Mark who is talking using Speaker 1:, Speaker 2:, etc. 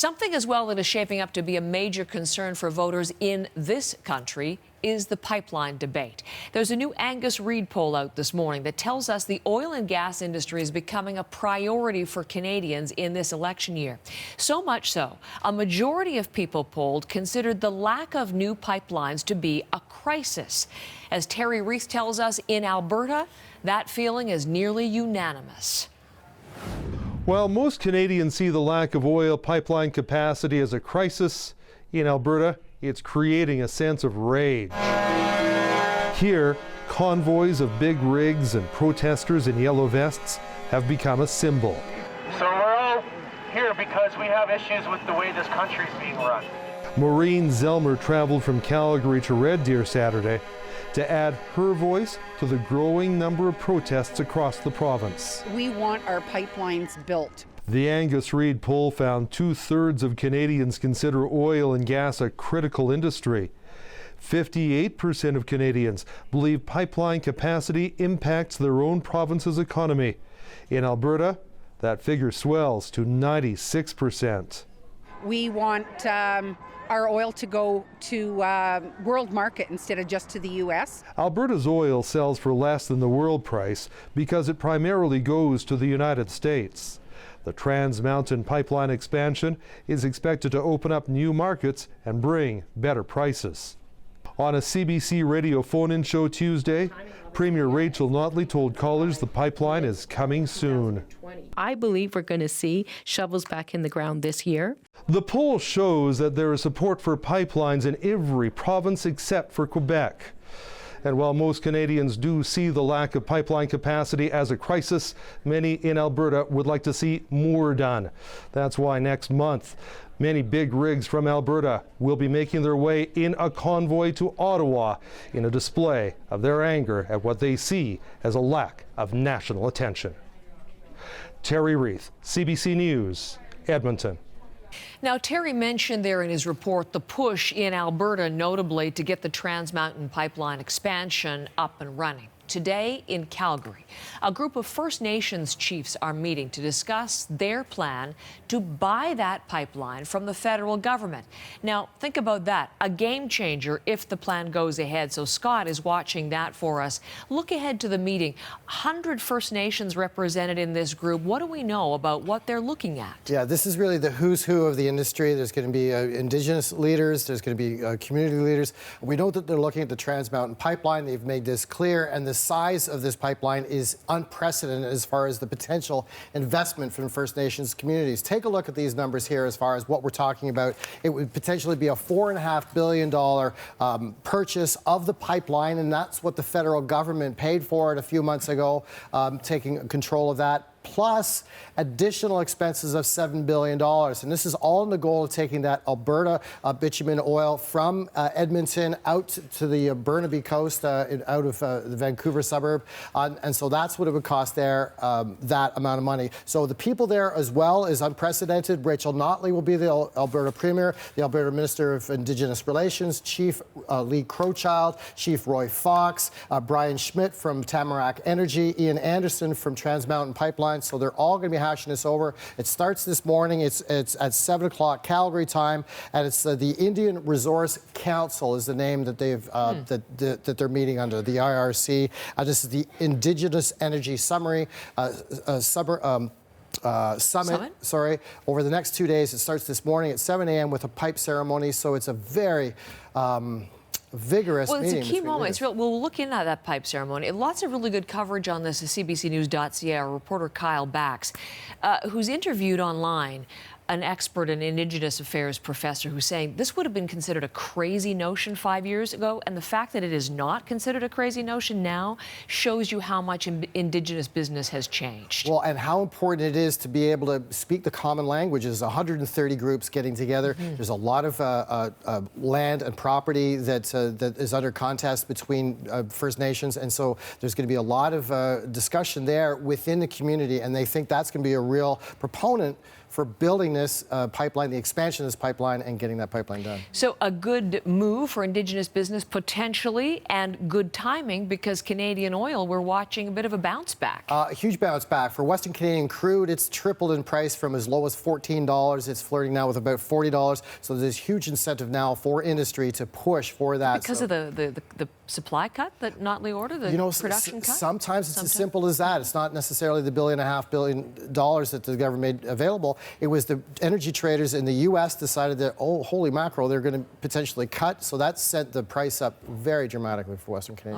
Speaker 1: Something as well that is shaping up to be a major concern for voters in this country is the pipeline debate. There's a new Angus Reid poll out this morning that tells us the oil and gas industry is becoming a priority for Canadians in this election year. So much so, a majority of people polled considered the lack of new pipelines to be a crisis. As Terry Reith tells us, in Alberta, that feeling is nearly unanimous.
Speaker 2: While most Canadians see the lack of oil pipeline capacity as a crisis, in Alberta, it's creating a sense of rage. Here, convoys of big rigs and protesters in yellow vests have become a symbol.
Speaker 3: So we're all here because we have issues with the way this country is being run.
Speaker 2: Maureen Zelmer traveled from Calgary to Red Deer Saturday to add her voice to the growing number of protests across the province.
Speaker 4: We want our pipelines built.
Speaker 2: The Angus Reid poll found 2/3 of Canadians consider oil and gas a critical industry. 58% of Canadians believe pipeline capacity impacts their own province's economy. In Alberta, that figure swells to 96%.
Speaker 4: We want our oil to go to world market instead of just to the U.S.
Speaker 2: Alberta's oil sells for less than the world price because it primarily goes to the United States. The Trans Mountain Pipeline expansion is expected to open up new markets and bring better prices. On a CBC Radio phone-in show Tuesday, Premier Rachel Notley told callers the pipeline is coming soon.
Speaker 5: I believe we're going to see shovels back in the ground this year.
Speaker 2: The poll shows that there is support for pipelines in every province except for Quebec. And while most Canadians do see the lack of pipeline capacity as a crisis, many in Alberta would like to see more done. That's why next month, many big rigs from Alberta will be making their way in a convoy to Ottawa in a display of their anger at what they see as a lack of national attention. Terry Reith, CBC News, Edmonton.
Speaker 1: Now, Terry mentioned there in his report the push in Alberta, notably to get the Trans Mountain Pipeline expansion up and running. Today in Calgary, a group of First Nations chiefs are meeting to discuss their plan to buy that pipeline from the federal government. Now, think about that, a game changer if the plan goes ahead. So Scott is watching that for us. Look ahead to the meeting. 100 First Nations represented in this group. What do we know about what they're looking at?
Speaker 6: Yeah, this is really the who's who of the industry. There's going to be Indigenous leaders. There's going to be community leaders. We know that they're looking at the Trans Mountain Pipeline. They've made this clear, and the size of this pipeline is unprecedented as far as the potential investment from First Nations communities. Take a look at these numbers here as far as what we're talking about. It would potentially be a $4.5 billion purchase of the pipeline, and that's what the federal government paid for it a few months ago, taking control of that, plus additional expenses of $7 billion. And this is all in the goal of taking that Alberta bitumen oil from Edmonton out to the Burnaby coast, out of the Vancouver suburb. And so that's what it would cost there, that amount of money. So the people there as well is unprecedented. Rachel Notley will be the Alberta Premier, the Alberta Minister of Indigenous Relations, Chief Lee Crowchild, Chief Roy Fox, Brian Schmidt from Tamarack Energy, Ian Anderson from Trans Mountain Pipeline. So they're all going to be hashing this over. It starts this morning. It's at 7 o'clock Calgary time, and it's the Indian Resource Council is the name that they've that they're meeting under, the IRC. This is the Indigenous Energy Summit. Sorry, over the next 2 days. It starts this morning at 7 a.m. with a pipe ceremony. So it's a very vigorous meeting.
Speaker 1: Well, it's a key moment. It's real. We'll look into that pipe ceremony. Lots of really good coverage on this at CBCNews.ca. Our reporter Kyle Bax, who's interviewed online an expert and Indigenous affairs professor who's saying this would have been considered a crazy notion 5 years ago, and the fact that it is not considered a crazy notion now shows you how much Indigenous business has changed.
Speaker 6: Well, and how important it is to be able to speak the common languages. 130 groups getting together. There's a lot of land and property that is under contest between First Nations, and so there's going to be a lot of discussion there within the community, and they think that's going to be a real proponent for building this pipeline, the expansion of this pipeline, and getting that pipeline done.
Speaker 1: So a good move for Indigenous business potentially, and good timing because Canadian oil, we're watching a bit of a bounce back.
Speaker 6: A huge bounce back. For Western Canadian crude, it's tripled in price from as low as $14. It's flirting now with about $40. So there's huge incentive now for industry to push for that.
Speaker 1: Because of the supply cut that Notley ordered, the production cut?
Speaker 6: Sometimes it's as simple as that. It's not necessarily the $1.5 billion that the government made available. It was the energy traders in the U.S. decided that, oh, holy mackerel, they're going to potentially cut. So that sent the price up very dramatically for Western Canadian.